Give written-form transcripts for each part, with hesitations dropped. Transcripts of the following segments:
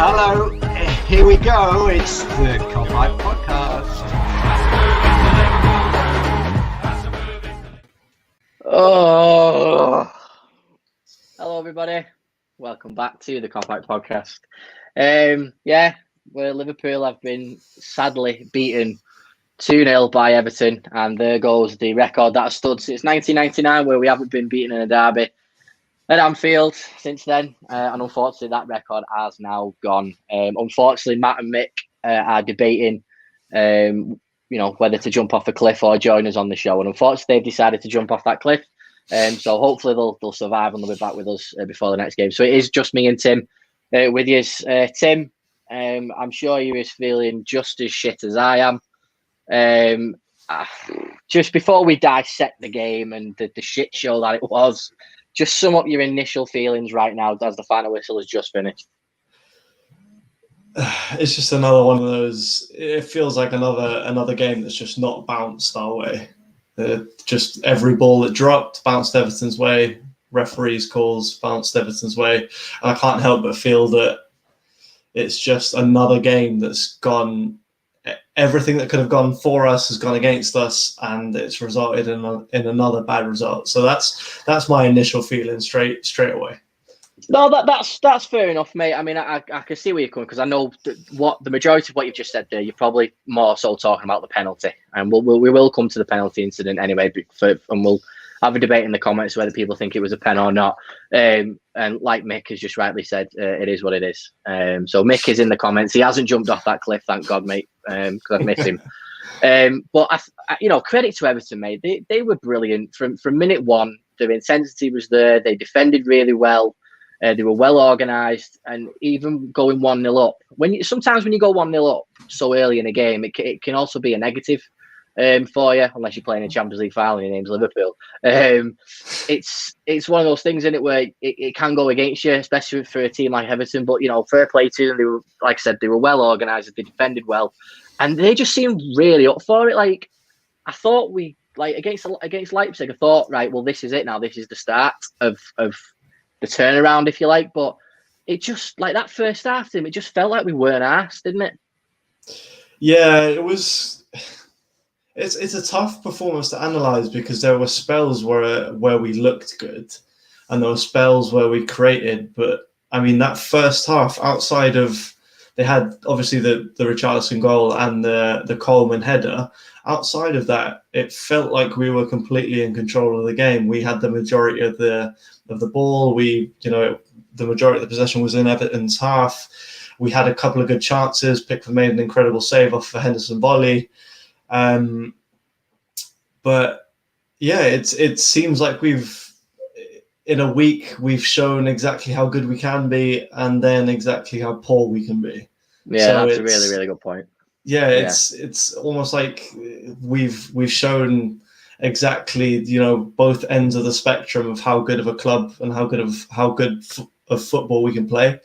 Hello, here we go. It's the Cop-Out Podcast. Oh, hello everybody. Welcome back to the Cop-Out Podcast. Where Liverpool have been sadly beaten 2-0 by Everton, and there goes the record that has stood since 1999, where we haven't been beaten in a derby at Anfield since then. And unfortunately, that record has now gone. Unfortunately, Matt and Mick are debating, whether to jump off a cliff or join us on the show. And unfortunately, they've decided to jump off that cliff. So hopefully they'll survive and they'll be back with us before the next game. So it is just me and Tim with you. Tim, I'm sure you is feeling just as shit as I am. Just before we dissect the game and the shit show that it was, just sum up your initial feelings right now as the final whistle has just finished. It's just another one of those. It feels like another game that's just not bounced our way. Just every ball that dropped bounced Everton's way. Referees' calls bounced Everton's way. And I can't help but feel that it's just another game that's gone. Everything that could have gone for us has gone against us, and it's resulted in another bad result. So that's my initial feeling straight away. No, that's fair enough, mate. I mean, I can see where you're coming, because I know what the majority of what you've just said there. You're probably more so talking about the penalty, and we will come to the penalty incident anyway. And we'll have a debate in the comments whether people think it was a pen or not. And like Mick has just rightly said, it is what it is. So Mick is in the comments. He hasn't jumped off that cliff, thank God, mate, because I've missed him. But credit to Everton, mate. They were brilliant from minute one. Their intensity was there. They defended really well. They were well organised, and even going 1-0 up. Sometimes when you go 1-0 up so early in a game, it can also be a negative for you, unless you're playing a Champions League final and your name's Liverpool. It's one of those things, in it, where it can go against you, especially for a team like Everton. But fair play to them. They were, like I said, they were well organised. They defended well, and they just seemed really up for it. Like, I thought against Leipzig, I thought, right, well, this is it now. This is the start of the turnaround, if you like. But it just, like, that first half, Tim, it just felt like we weren't asked, didn't it? Yeah, it was. It's a tough performance to analyse, because there were spells where we looked good, and there were spells where we created. But I mean, that first half, outside of, they had obviously the Richarlison goal and the Coleman header. Outside of that, it felt like we were completely in control of the game. We had the majority of the ball. The majority of the possession was in Everton's half. We had a couple of good chances. Pickford made an incredible save off for Henderson volley. But yeah, it seems like in a week we've shown exactly how good we can be, and then exactly how poor we can be. Yeah, so that's a really, really good point. Yeah, it's almost like we've shown exactly, both ends of the spectrum of how good of a club and how good of football we can play.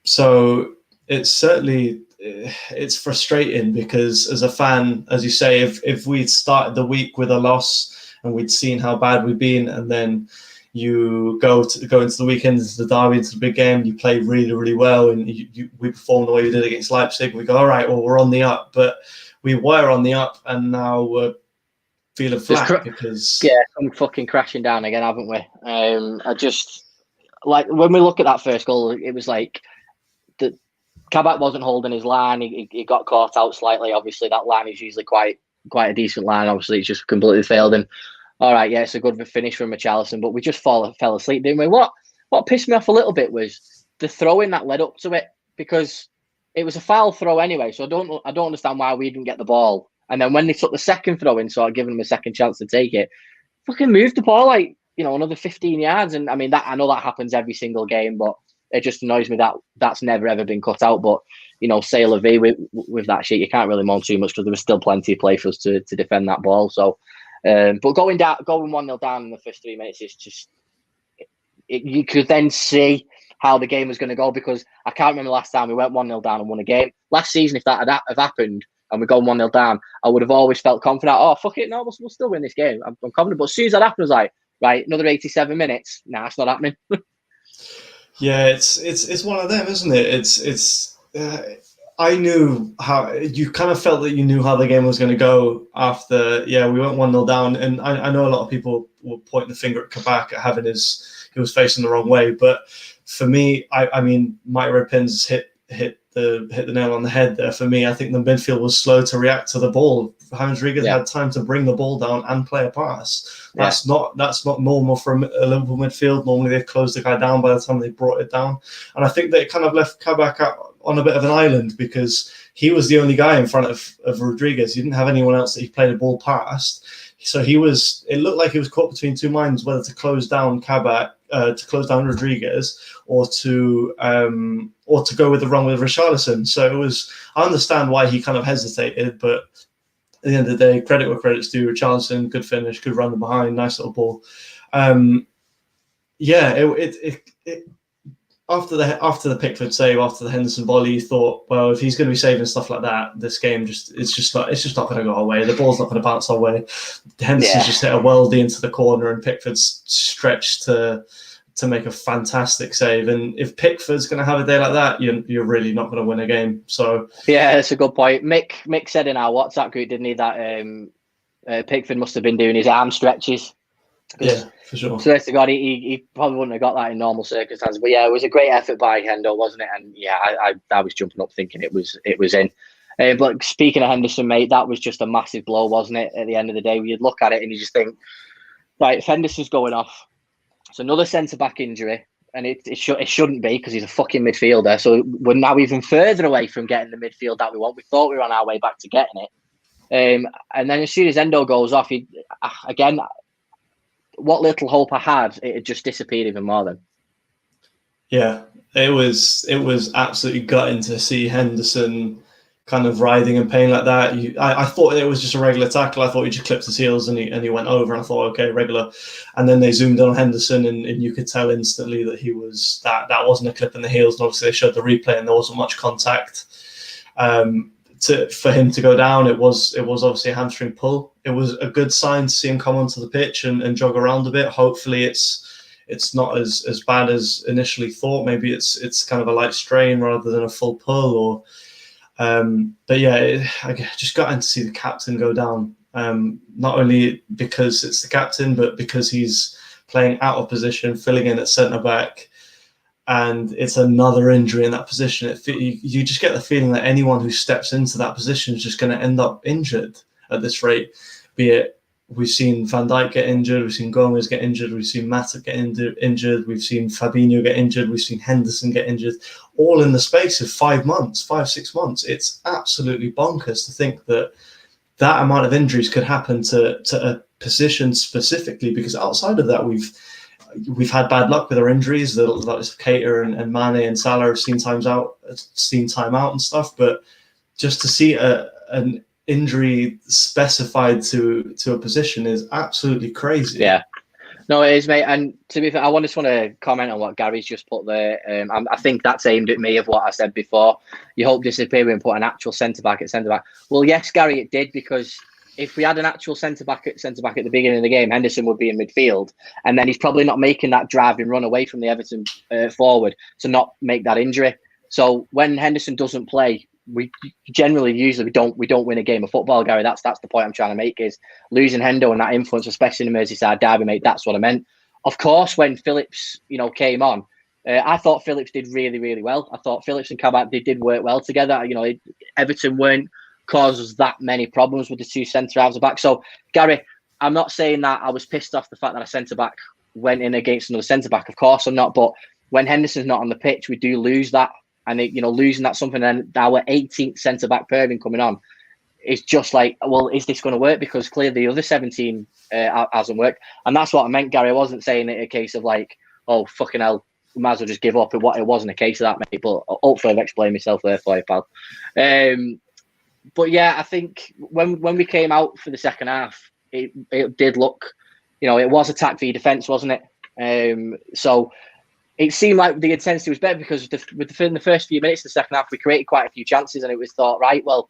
So it's frustrating, because as a fan, as you say, if we'd started the week with a loss and we'd seen how bad we've been, and then you go into the weekend, into the derby, into the big game, you play really, really well, and we perform the way we did against Leipzig, we go, all right, well, we're on the up. But we were on the up, and now we're feeling flat because I'm fucking crashing down again, haven't we? I just, like, when we look at that first goal, it was like Kabak wasn't holding his line. He got caught out slightly. Obviously, that line is usually quite a decent line. Obviously, it's just completely failed. And all right, yeah, it's a good finish from Richarlison, but we just fell asleep, didn't we? What pissed me off a little bit was the throw-in that led up to it, because it was a foul throw anyway. So I don't understand why we didn't get the ball. And then when they took the second throw-in, so I'd given them a second chance to take it, fucking moved the ball like, another 15 yards. And I mean, I know that happens every single game, but it just annoys me that that's never ever been cut out. But say la vie with that shit, you can't really moan too much, because there was still plenty of play for us to defend that ball. So, but going 1-0 down in the first 3 minutes is just, you could then see how the game was going to go, because I can't remember last time we went 1-0 down and won a game. Last season, if that had have happened and we go 1-0 down, I would have always felt confident. Oh, fuck it, no, we'll still win this game. I'm confident. But as soon as that happened, I was like, right, another 87 minutes. Nah, it's not happening. Yeah, it's one of them, isn't it? I knew how you kind of felt that you knew how the game was going to go after. Yeah, we went 1-0 down, and I know a lot of people were pointing the finger at Kabak at having he was facing the wrong way, but for me, I mean, Mike Redpins hit the nail on the head there. For me, I think the midfield was slow to react to the ball. James Rodriguez had time to bring the ball down and play a pass. That's not normal for a Liverpool midfield. Normally they close the guy down by the time they brought it down, and I think they kind of left Kabak out on a bit of an island because he was the only guy in front of Rodriguez. He didn't have anyone else that he played a ball past. So it looked like he was caught between two minds, whether to close down Kabak, to close down Rodriguez, or to go with the run with Richarlison. So I understand why he kind of hesitated, but at the end of the day, credit where credit's due. Richarlison, good finish, good run behind, nice little ball. After the Pickford save, after the Henderson volley, you thought, well, if he's going to be saving stuff like that, this game it's just not going to go our way. The ball's not going to bounce our way. Henderson's just hit a weldy into the corner, and Pickford's stretched to make a fantastic save. And if Pickford's going to have a day like that, you're really not going to win a game. So yeah, that's a good point. Mick said in our WhatsApp group, didn't he, that Pickford must have been doing his arm stretches. Yeah, for sure. Swear to God, he probably wouldn't have got that in normal circumstances. But yeah, it was a great effort by Hendo, wasn't it? And yeah, I was jumping up thinking it was in. But speaking of Henderson, mate, that was just a massive blow, wasn't it? At the end of the day, you'd look at it and you just think, right, if Henderson's going off, it's another centre-back injury, and it shouldn't be because he's a fucking midfielder. So we're now even further away from getting the midfield that we want. We thought we were on our way back to getting it. And then as soon as Endo goes off, again, what little hope I had, it had just disappeared even more then. Yeah, it was absolutely gutting to see Henderson kind of writhing in pain like that. I thought it was just a regular tackle. I thought he just clipped his heels and he went over, and I thought, okay, regular. And then they zoomed in on Henderson, and you could tell instantly that he was that wasn't a clip in the heels. And obviously they showed the replay, and there wasn't much contact. For him to go down, it was obviously a hamstring pull. It was a good sign to see him come onto the pitch and jog around a bit. Hopefully it's not as bad as initially thought. Maybe it's kind of a light strain rather than a full pull. Or but yeah, I just got in to see the captain go down. Not only because it's the captain, but because he's playing out of position, filling in at centre back. And it's another injury in that position. You just get the feeling that anyone who steps into that position is just going to end up injured at this rate. Be it we've seen Van Dijk get injured, we've seen Gomez get injured, we've seen Matip get injured, we've seen Fabinho get injured, we've seen Henderson get injured, all in the space of 5 months, 6 months. It's absolutely bonkers to think that amount of injuries could happen to a position specifically, because outside of that, we've had bad luck with our injuries. The likes of Keita and Mane and Salah have seen time out and stuff. But just to see an injury specified to a position is absolutely crazy. Yeah, no, it is, mate. And to be fair, I just want to comment on what Gary's just put there. I think that's aimed at me of what I said before. You hope disappear and put an actual centre back at centre back. Well, yes, Gary, it did, because if we had an actual centre back at the beginning of the game, Henderson would be in midfield, and then he's probably not making that driving run away from the Everton forward to not make that injury. So when Henderson doesn't play, we usually don't win a game of football, Gary. That's the point I'm trying to make, is losing Hendo and that influence, especially in the Merseyside derby, mate. That's what I meant. Of course, when Phillips, came on, I thought Phillips did really, really well. I thought Phillips and Kabak did work well together. Everton weren't causes that many problems with the two centre-halves back. So, Gary, I'm not saying that I was pissed off the fact that a centre-back went in against another centre-back. Of course I'm not. But when Henderson's not on the pitch, we do lose that. And, losing that something, and our 18th centre-back pairing coming on, it's just like, well, is this going to work? Because clearly the other 17 hasn't worked. And that's what I meant, Gary. I wasn't saying it a case of like, oh, fucking hell, we might as well just give up. It wasn't a case of that, mate. But hopefully I've explained myself there for you, pal. But yeah, I think when we came out for the second half, it did look, it was attack v defence, wasn't it? So it seemed like the intensity was better, because within the first few minutes of the second half, we created quite a few chances, and it was thought, right, well,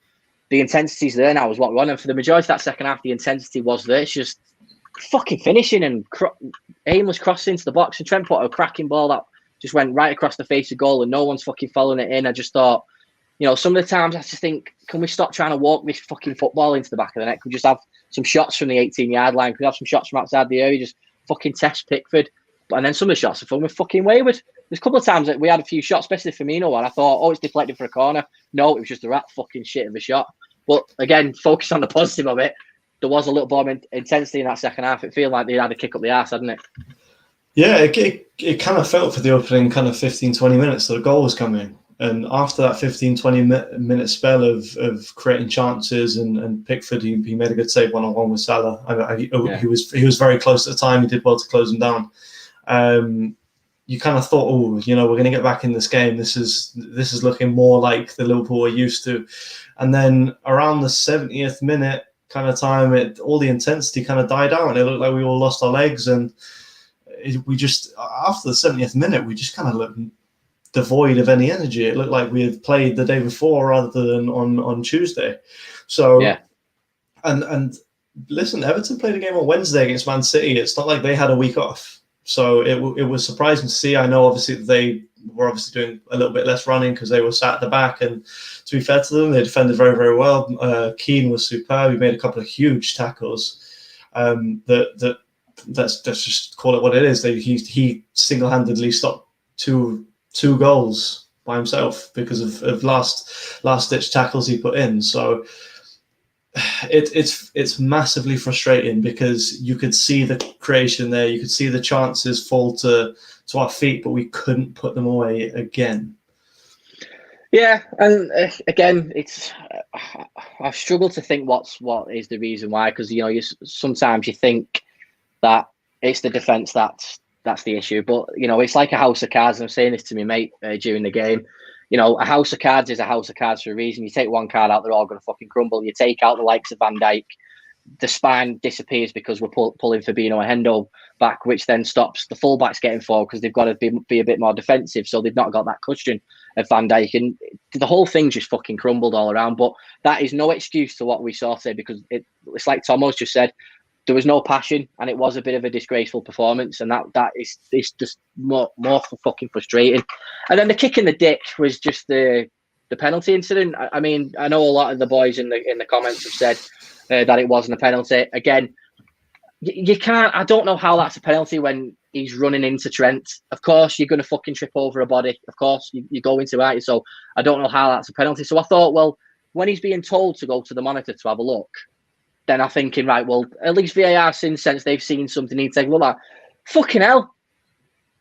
the intensity's there now, is what we want. And for the majority of that second half, the intensity was there. It's just fucking finishing and aimless crossing into the box, and Trent put a cracking ball that just went right across the face of goal and no one's fucking following it in. I just thought, some of the times I just think, can we stop trying to walk this fucking football into the back of the net? Can we just have some shots from the 18-yard line? Can we have some shots from outside the area? Just fucking test Pickford. And then some of the shots were fucking wayward. There's a couple of times that we had a few shots, especially the Firmino one. I thought, oh, it's deflected for a corner. No, it was just a rat fucking shit of a shot. But again, focus on the positive of it. There was a little more intensity in that second half. It felt like they had a kick up the arse, hadn't it? Yeah, it kind of felt for the opening kind of 15, 20 minutes that a goal was coming. And after that 15, 20 minute spell of creating chances and Pickford, he made a good save one-on-one with Salah. He was very close at the time. He did well to close him down. You kind of thought, oh, we're going to get back in this game. This is looking more like the Liverpool we're used to. And then around the 70th minute kind of time, all the intensity kind of died out, and it looked like we all lost our legs. And we just, after the 70th minute, we just kind of looked devoid of any energy. It looked like we had played the day before rather than on Tuesday. So, yeah. And listen, Everton played a game on Wednesday against Man City. It's not like they had a week off. So it was surprising to see. I know obviously they were doing a little bit less running because they were sat at the back. And to be fair to them, they defended very, very well. Keane was superb. He made a couple of huge tackles. Let's just call it what it is. He single-handedly stopped two goals by himself because of last-ditch tackles he put in. So it's massively frustrating because you could see the creation there, you could see the chances fall to our feet, but we couldn't put them away again. Yeah, and again, it's I struggle to think what is the reason why, because sometimes you think that it's the defence that's the issue, but it's like a house of cards. And I'm saying this to my mate during the game. A house of cards is a house of cards for a reason. You take one card out, they're all going to fucking crumble. You take out the likes of Van Dijk, the spine disappears because we're pulling Fabinho and Hendo back, which then stops the fullbacks getting forward because they've got to be a bit more defensive. So they've not got that cushion of Van Dijk. And the whole thing just fucking crumbled all around. But that is no excuse to what we saw today, because it's like Tomo's just said, there was no passion, and it was a bit of a disgraceful performance, and that is just more fucking frustrating. And then the kick in the dick was just the penalty incident. I mean, I know a lot of the boys in the comments have said that it wasn't a penalty. Again, you can't. I don't know how that's a penalty when he's running into Trent. Of course, you're going to fucking trip over a body. Of course, you go into it. So I don't know how that's a penalty. So I thought, well, when he's being told to go to the monitor to have a look, then I'm thinking, right, well, at least VAR since they've seen something, he'd take a look at. Fucking hell.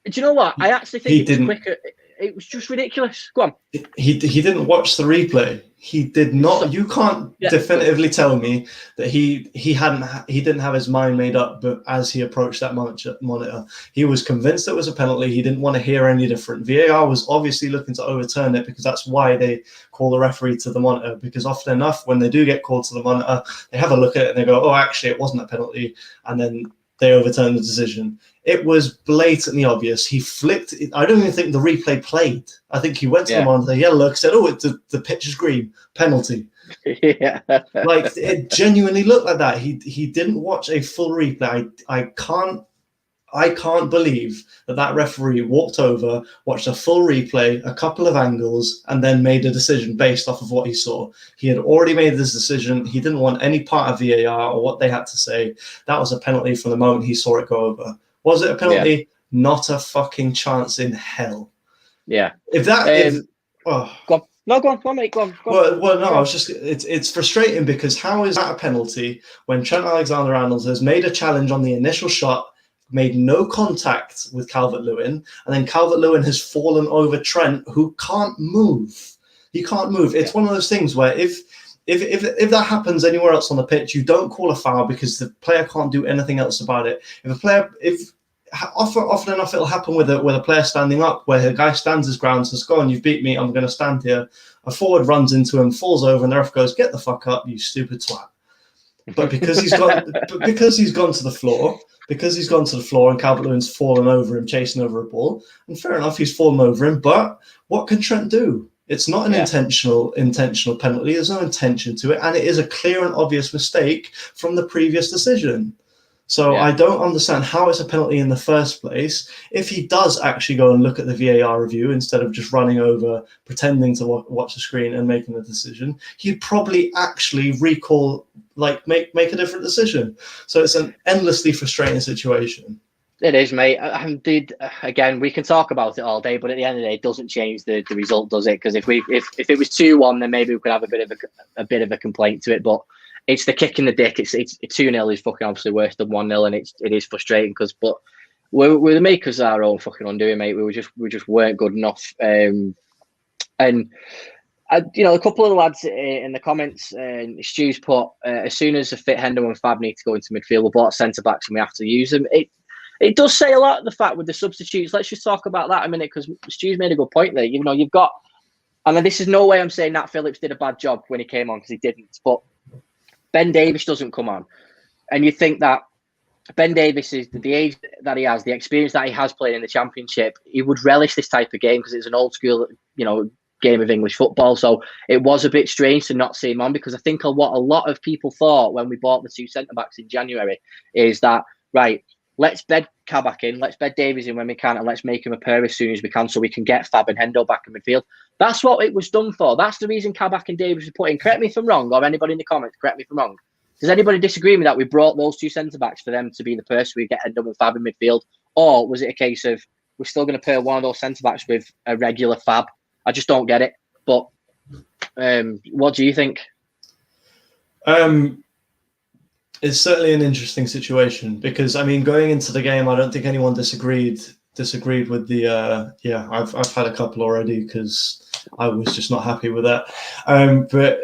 Do you know what? I actually think it was quicker. It was just ridiculous. Go on. He didn't watch the replay. He did not. You can't definitively tell me that he didn't have his mind made up. But as he approached that monitor, he was convinced it was a penalty. He didn't want to hear any different. VAR was obviously looking to overturn it, because that's why they call the referee to the monitor. Because often enough, when they do get called to the monitor, they have a look at it and they go, "Oh, actually, it wasn't a penalty," and then they overturn the decision. It was blatantly obvious. He flicked. I don't even think the replay played. I think he went to the monitor, he had a look, said, "Oh, the pitch is green, penalty." Yeah. Like, it genuinely looked like that. He didn't watch a full replay. I can't believe that referee walked over, watched a full replay, a couple of angles, and then made a decision based off of what he saw. He had already made this decision. He didn't want any part of VAR or what they had to say. That was a penalty from the moment he saw it go over. Was it a penalty? Yeah. Not a fucking chance in hell. Yeah. If that go on. No, go on, mate. Go on. Well, no, I was just. It's frustrating, because how is that a penalty when Trent Alexander-Arnold has made a challenge on the initial shot, made no contact with Calvert-Lewin, and then Calvert-Lewin has fallen over Trent, who can't move. He can't move. It's one of those things where if that happens anywhere else on the pitch, you don't call a foul because the player can't do anything else about it. Often enough, it'll happen with a player standing up, where a guy stands his ground, says, "Go on, you've beat me, I'm going to stand here." A forward runs into him, falls over, and the ref goes, "Get the fuck up, you stupid twat." But because he's gone to the floor, and Calvert-Lewin's fallen over him, chasing over a ball, and fair enough, he's fallen over him. But what can Trent do? It's not an intentional penalty. There's no intention to it, and it is a clear and obvious mistake from the previous decision. So I don't understand how it's a penalty in the first place. If he does actually go and look at the VAR review instead of just running over, pretending to watch the screen and making a decision, he'd probably actually recall, like make a different decision. So it's an endlessly frustrating situation. It is, mate. Again, we can talk about it all day, but at the end of the day, it doesn't change the result, does it? Because if it was 2-1, then maybe we could have a bit of a complaint to it. But it's the kick in the dick. It's 2-0 is fucking obviously worse than 1-0, and it is frustrating but we're the makers of our own fucking undoing, mate. We just weren't good enough. And a couple of the lads in the comments, Stu's put, as soon as a fit Hendo and Fab need to go into midfield, we bought centre backs and we have to use them. It does say a lot, the fact with the substitutes. Let's just talk about that a minute, because Stu's made a good point there. You've got, and this is no way I'm saying Nat Phillips did a bad job when he came on, because he didn't, but Ben Davies doesn't come on. And you think that Ben Davies is the age that he has, the experience that he has playing in the Championship, he would relish this type of game because it's an old school, game of English football. So it was a bit strange to not see him on, because I think what a lot of people thought when we bought the 2 centre-backs in January is that, right, let's bed Kabak in, let's bed Davies in when we can, and let's make him a pair as soon as we can so we can get Fab and Hendo back in midfield. That's what it was done for. That's the reason Kabak and Davies were put in. Correct me if I'm wrong, or anybody in the comments, correct me if I'm wrong. Does anybody disagree with that? We brought those 2 centre-backs for them to be the person we get Hendo and Fab in midfield? Or was it a case of we're still going to pair one of those centre-backs with a regular Fab? I just don't get it. But what do you think? It's certainly an interesting situation, because going into the game, I don't think anyone disagreed with the I've had a couple already because I was just not happy with that. But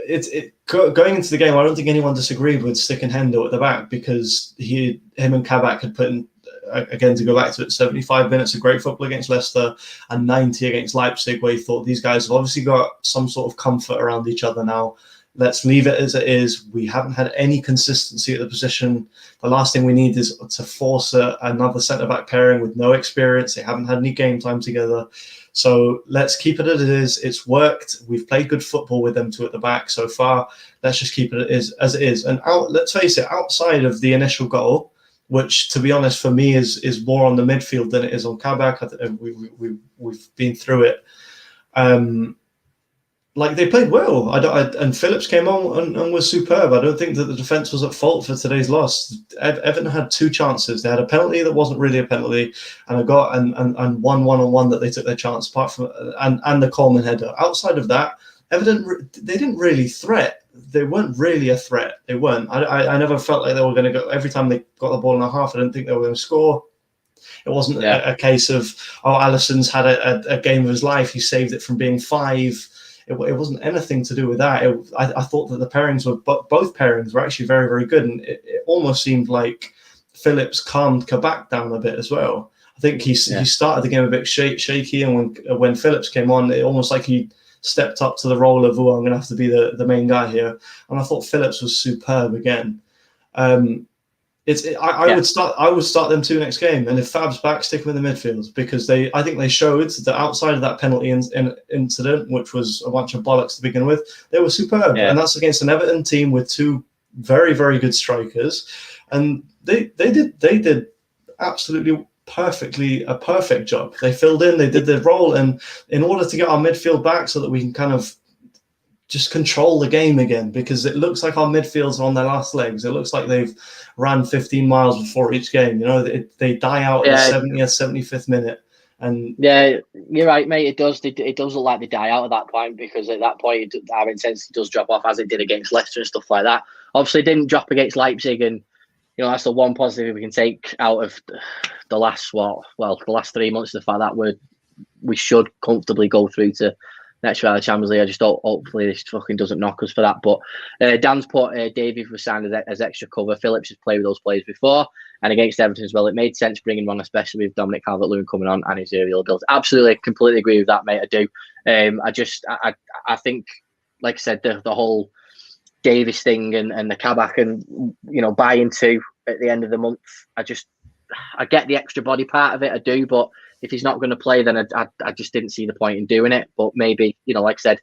going into the game, I don't think anyone disagreed with sticking Hendo at the back, because him and Kabak had put in, again, to go back to it, 75 minutes of great football against Leicester and 90 against Leipzig, where he thought these guys have obviously got some sort of comfort around each other now. Let's leave it as it is. We haven't had any consistency at the position. The last thing we need is to force another centre-back pairing with no experience. They haven't had any game time together. So let's keep it as it is. It's worked. We've played good football with them 2 at the back so far. Let's just keep it as it is. And let's face it, outside of the initial goal, which, to be honest, for me is more on the midfield than it is on Kabak. We've been through it. They played well. And Phillips came on and was superb. I don't think that the defence was at fault for today's loss. Everton had 2 chances. They had a penalty that wasn't really a penalty, and one one-on-one that they took their chance, apart from and the Coleman header. Outside of that, Everton, they didn't really threat. They weren't really a threat. They weren't. I never felt like they were going to go. Every time they got the ball in a half, I didn't think they were going to score. It wasn't a case of, Alisson's had a game of his life. He saved it from being 5. It wasn't anything to do with that. I thought that the pairings both pairings were actually very, very good. And it almost seemed like Phillips calmed Kabak down a bit as well. I think he started the game a bit shaky. And when Phillips came on, it almost like he stepped up to the role of, I'm going to have to be the main guy here. And I thought Phillips was superb again. I would start them 2 next game, and if Fab's back, stick him in the midfield, because I think they showed that outside of that penalty incident, which was a bunch of bollocks to begin with, they were superb, and that's against an Everton team with 2 very, very good strikers, and they did absolutely a perfect job. They filled in, they did their role, and in order to get our midfield back so that we can kind of just control the game again, because it looks like our midfields are on their last legs. It looks like they've ran 15 miles before each game. They die out at the 70th, 75th minute. And yeah, you're right, mate. It does look like they die out at that point, because at that point our intensity does drop off, as it did against Leicester and stuff like that. Obviously, it didn't drop against Leipzig, and that's the one positive we can take out of the last 3 months. The fact that we should comfortably go through to next round of the Champions League. I just hopefully this fucking doesn't knock us for that. But Dan's put Davies was signed as extra cover. Phillips has played with those players before, and against Everton as well. It made sense bringing him on, especially with Dominic Calvert-Lewin coming on and his aerial ability. Absolutely, completely agree with that, mate. I do. I think, like I said, the whole Davies thing and the Kabak and buy into at the end of the month. I get the extra body part of it. I do, but if he's not going to play, then I just didn't see the point in doing it. But maybe, like I said,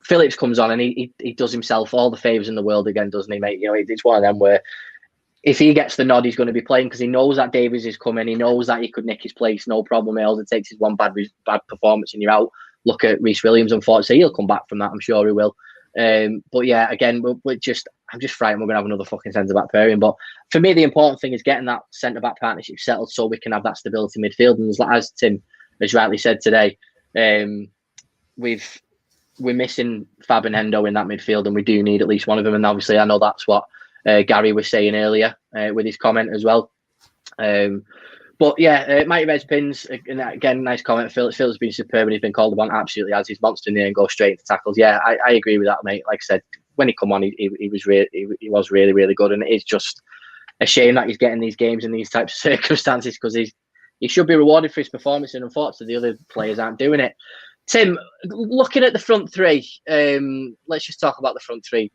Phillips comes on and he does himself all the favours in the world again, doesn't he, mate? It's one of them where if he gets the nod, he's going to be playing because he knows that Davies is coming. He knows that he could nick his place, no problem. It takes his one bad performance and you're out. Look at Reece Williams, unfortunately. He'll come back from that, I'm sure he will. But yeah, again, I'm just frightened we're going to have another fucking centre-back pairing. But for me, the important thing is getting that centre-back partnership settled so we can have that stability midfield. And as Tim has rightly said today, we're missing Fab and Hendo in that midfield, and we do need at least one of them. And obviously, I know that's what Gary was saying earlier with his comment as well. But yeah, Mighty Reds Pins, again, nice comment. Phil's been superb and he's been called upon absolutely as he's monster in there and goes straight into tackles. Yeah, I agree with that, mate. Like I said, when he come on, he was really, really good. And it's just a shame that he's getting these games in these types of circumstances because he should be rewarded for his performance, and unfortunately the other players aren't doing it. Tim, looking at the front three, let's just talk about the front three.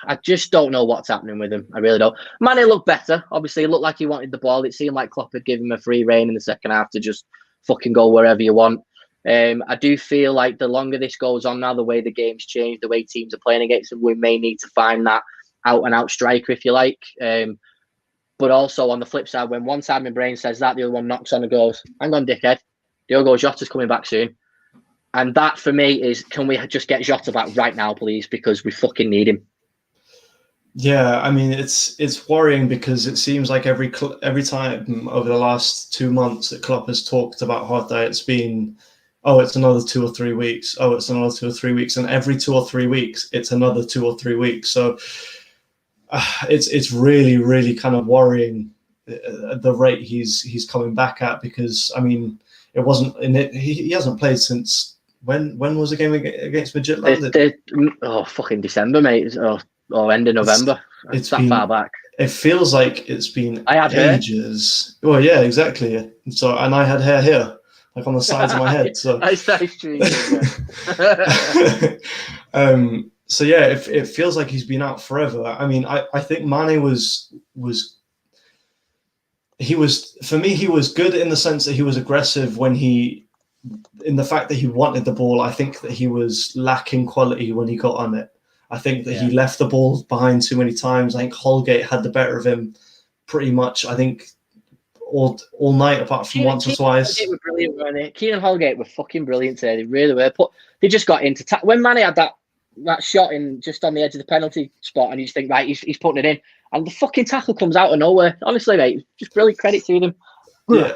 I just don't know what's happening with him. I really don't. Mane looked better. Obviously, it looked like he wanted the ball. It seemed like Klopp had given him a free rein in the second half to just fucking go wherever you want. I do feel like the longer this goes on now, the way the game's changed, the way teams are playing against him, we may need to find that out-and-out striker, if you like. But also, on the flip side, when one side of my brain says that, the other one knocks on and goes, hang on, dickhead. Diogo Jota's coming back soon. And that, for me, is, can we just get Jota back right now, please? Because we fucking need him. Yeah, I mean, it's worrying because it seems like every time over the last 2 months that Klopp has talked about Jota, it's been, oh, it's another 2 or 3 weeks. Oh, it's another 2 or 3 weeks. And every 2 or 3 weeks, it's another 2 or 3 weeks. So it's really, really kind of worrying the rate he's coming back at because, I mean, it wasn't in it. He hasn't played since when was the game against Midtjylland? Fucking December, mate. End of November. It's that far back. It feels like it's been ages. Hair. Well, yeah, exactly. So, and I had hair here, like on the sides of my head. So that's true. So yeah, it feels like he's been out forever. I mean, I think Mane was for me, he was good in the sense that he was aggressive in the fact that he wanted the ball. I think that he was lacking quality when he got on it. I think that he left the ball behind too many times. I think Holgate had the better of him pretty much, I think, all night, apart from once or twice. Holgate were brilliant, weren't they? Keane and Holgate were fucking brilliant today. They really were. They just got into when Mane had that shot in just on the edge of the penalty spot, and you just think, right, he's putting it in, and the fucking tackle comes out of nowhere. Honestly, mate, just brilliant. Credit to them. Yeah.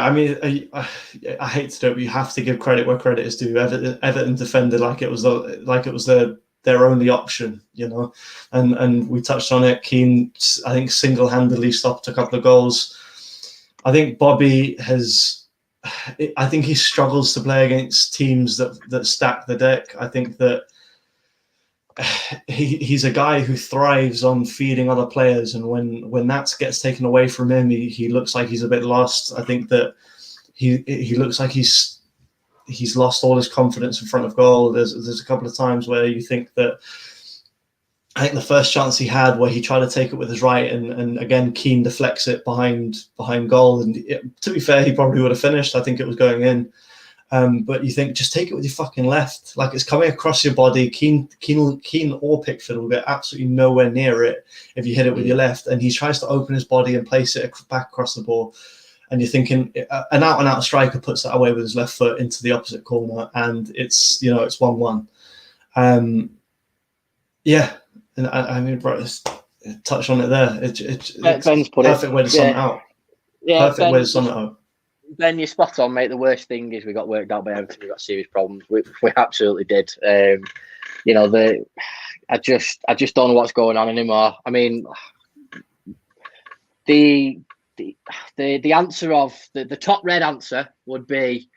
I mean, I hate to do it, but you have to give credit where credit is due. Everton defended like it was their only option, you know, and we touched on it. Keane, I think, single-handedly stopped a couple of goals. I think Bobby he struggles to play against teams that stack the deck. I think that he's a guy who thrives on feeding other players, and when that gets taken away from him, he looks like he's a bit lost. I think that he looks like he's lost all his confidence in front of goal. There's a couple of times where you think that, I think the first chance he had where he tried to take it with his right, and again Keane deflects it behind goal, and to be fair, he probably would have finished. I think it was going in. But you think, just take it with your fucking left. Like, it's coming across your body. Keane or Pickford will get absolutely nowhere near it if you hit it with your left. And he tries to open his body and place it back across the ball. And you're thinking, an out-and-out striker puts that away with his left foot into the opposite corner, and it's 1-1. Yeah, and I mean, bro, touch on it there. It's Ben's put perfect way to sum it out. Yeah, perfect way to sum it out. Ben, you're spot on, mate. The worst thing is we got worked out by Everton. We got serious problems. We absolutely did. I just don't know what's going on anymore. I mean, the answer of the top red answer would be,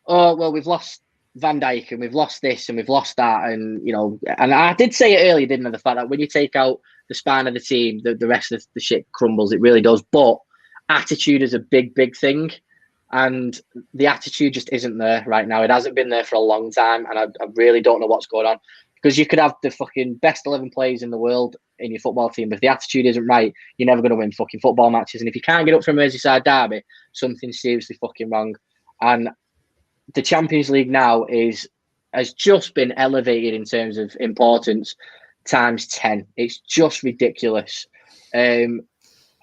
oh well, we've lost Van Dijk and we've lost this and we've lost that, and and I did say it earlier, didn't I? The fact that when you take out the spine of the team, the rest of the shit crumbles. It really does. But attitude is a big thing. And the attitude just isn't there right now. It hasn't been there for a long time. And I really don't know what's going on. Because you could have the fucking best 11 players in the world in your football team, but if the attitude isn't right, you're never going to win fucking football matches. And if you can't get up from Merseyside derby, something's seriously fucking wrong. And the Champions League now has just been elevated in terms of importance times 10. It's just ridiculous.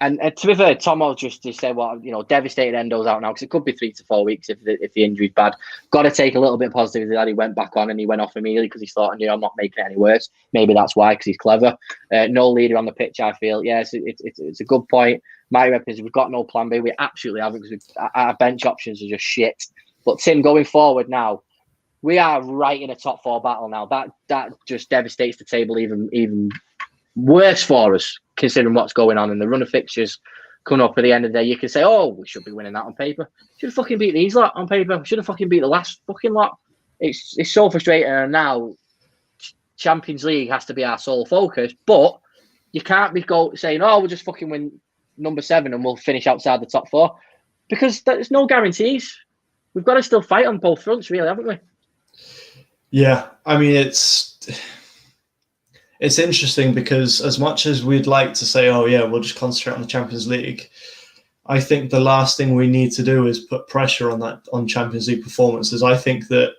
And to be fair, Tomo just said, well, devastated Endo's out now because it could be 3 to 4 weeks if the injury's bad. Got to take a little bit of positivity that he went back on and he went off immediately because he thought, I'm not making it any worse. Maybe that's why, because he's clever. No leader on the pitch, I feel. Yes, it's a good point. My rep is we've got no plan B. We absolutely haven't because our bench options are just shit. But Tim, going forward now, we are right in a top 4 battle now. That just devastates the table even worse for us, considering what's going on in the run of fixtures coming up at the end of the day. You can say, we should be winning that on paper. Should have fucking beat these lot on paper. Should have fucking beat the last fucking lot. It's so frustrating. And now Champions League has to be our sole focus, but you can't be saying, we'll just fucking win number 7 and we'll finish outside the top 4, because there's no guarantees. We've got to still fight on both fronts, really, haven't we? Yeah, I mean, it's interesting because as much as we'd like to say, we'll just concentrate on the Champions League, I think the last thing we need to do is put pressure on Champions League performances. I think that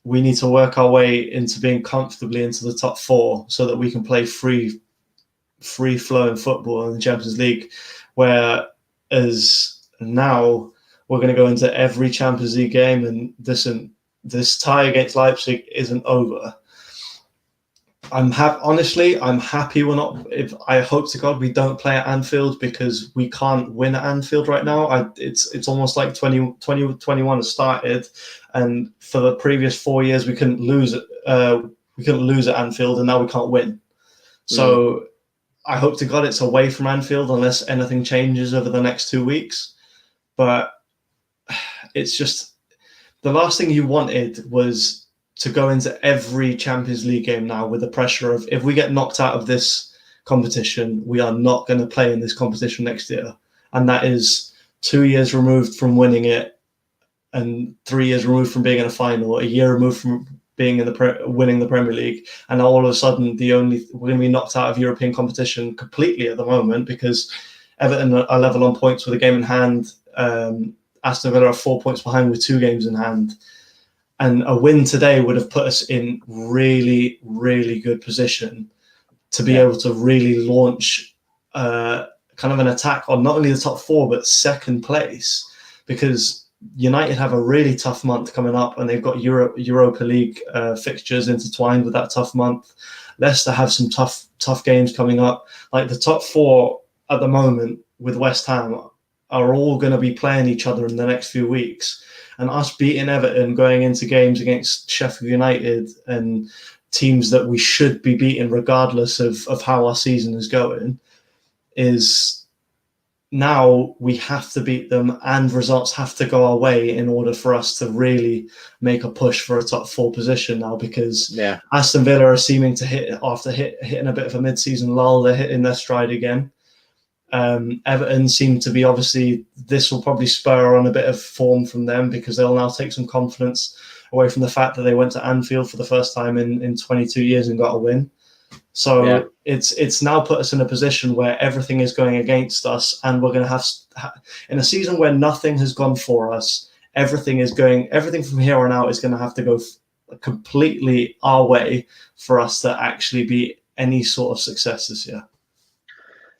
we need to work our way into being comfortably into the top 4 so that we can play free-flowing football in the Champions League, whereas now we're going to go into every Champions League game and this tie against Leipzig isn't over. I'm happy we're not. I hope to God we don't play at Anfield, because we can't win at Anfield right now. It's almost like 2021 has started, and for the previous 4 years we couldn't lose. We couldn't lose at Anfield, and now we can't win. So I hope to God it's away from Anfield unless anything changes over the next 2 weeks. But it's just the last thing you wanted was to go into every Champions League game now with the pressure of, if we get knocked out of this competition, we are not going to play in this competition next year. And that is 2 years removed from winning it, and 3 years removed from being in a final, a year removed from being in winning the Premier League. And all of a sudden, we're going to be knocked out of European competition completely at the moment, because Everton are level on points with a game in hand. Aston Villa are 4 points behind with 2 games in hand. And a win today would have put us in really, really good position to be able to really launch kind of an attack on not only the top 4, but second place, because United have a really tough month coming up, and they've got Europa League fixtures intertwined with that tough month. Leicester have some tough games coming up. Like the top 4 at the moment with West Ham are all going to be playing each other in the next few weeks. And us beating Everton, going into games against Sheffield United and teams that we should be beating regardless of how our season is going, is now we have to beat them, and results have to go our way in order for us to really make a push for a top 4 position now, because Aston Villa are seeming to hit after hitting a bit of a mid-season lull. They're hitting their stride again. Everton seem to be, obviously, this will probably spur on a bit of form from them, because they'll now take some confidence away from the fact that they went to Anfield for the first time in 22 years and got a win. So it's now put us in a position where everything is going against us, and we're going to have in a season where nothing has gone for us, everything from here on out is going to have to go completely our way for us to actually be any sort of success this year.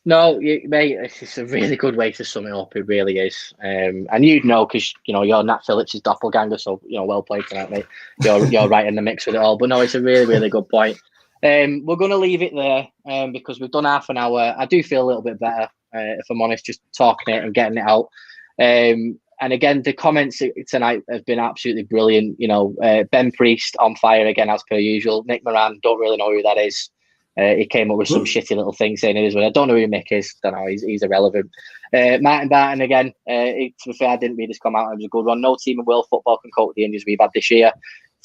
No, mate, it's a really good way to sum it up. It really is. And you'd know, because you're Nat Phillips' doppelganger, so well played tonight, mate. You're right in the mix with it all. But no, it's a really, really good point. We're going to leave it there because we've done half an hour. I do feel a little bit better, if I'm honest, just talking it and getting it out. And again, the comments tonight have been absolutely brilliant. Ben Priest on fire again, as per usual. Nick Moran, don't really know who that is. He came up with some shitty little things saying it is, but I don't know who Mick is. Don't know. He's irrelevant. Martin Barton again. To be fair, I didn't read his come out. It was a good one. No team in world football can cope with the injuries we've had this year.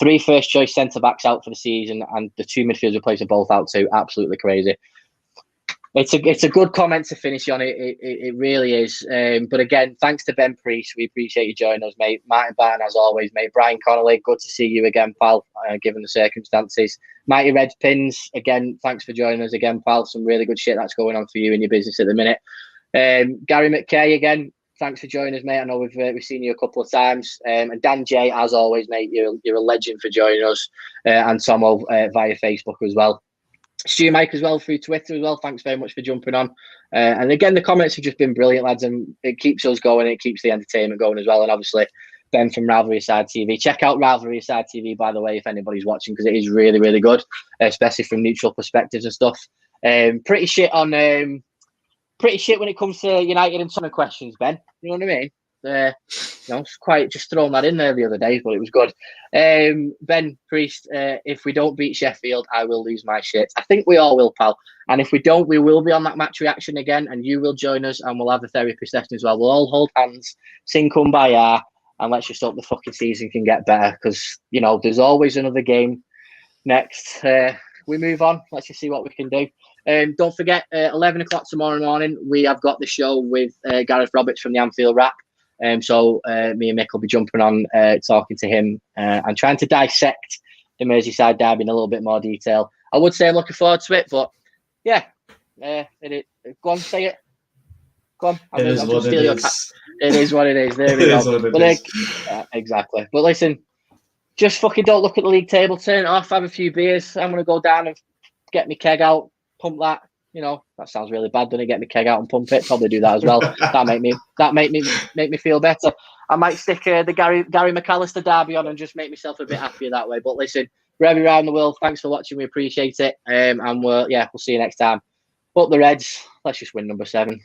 3 first-choice centre-backs out for the season, and the 2 midfielders replaced are both out too. Absolutely crazy. It's a good comment to finish on. It really is. But again, thanks to Ben Priest. We appreciate you joining us, mate. Martin Barton, as always, mate. Brian Connolly, good to see you again, pal, given the circumstances. Mighty Reds Pins, again, thanks for joining us again, pal. Some really good shit that's going on for you in your business at the minute. Gary McKay, again, thanks for joining us, mate. I know we've seen you a couple of times. And Dan J, as always, mate, you're a legend for joining us. And Tomo via Facebook as well. Stu Mike as well through Twitter as well. Thanks very much for jumping on. And again, the comments have just been brilliant, lads, and it keeps us going. It keeps the entertainment going as well. And obviously, Ben from Rivalry Side TV. Check out Rivalry Side TV, by the way, if anybody's watching, because it is really, really good, especially from neutral perspectives and stuff. Pretty shit when it comes to United and Tottenham questions, Ben. You know what I mean? It's quite just throwing that in there the other day, but it was good. Ben Priest, if we don't beat Sheffield, I will lose my shit. I think we all will, pal. And if we don't, we will be on that match reaction again, and you will join us, and we'll have a therapy session as well. We'll all hold hands, sing Kumbaya, and let's just hope the fucking season can get better, because there's always another game next. We move on. Let's just see what we can do. Don't forget, 11 o'clock tomorrow morning, we have got the show with Gareth Roberts from the Anfield Rap. So me and Mick will be jumping on, talking to him and trying to dissect the Merseyside derby in a little bit more detail. I would say I'm looking forward to it, but yeah, go on, say it. Go on. It is what it is. It is what it is. There we go. Exactly. But listen, just fucking don't look at the league table. Turn it off. Have a few beers. I'm gonna go down and get my keg out, pump that. That sounds really bad. Doesn't it? Get my keg out and pump it. Probably do that as well. That make me feel better. I might stick the Gary McAllister derby on and just make myself a bit happier that way. But listen, wherever around the world, thanks for watching. We appreciate it. And we'll see you next time. But the Reds, let's just win number 7.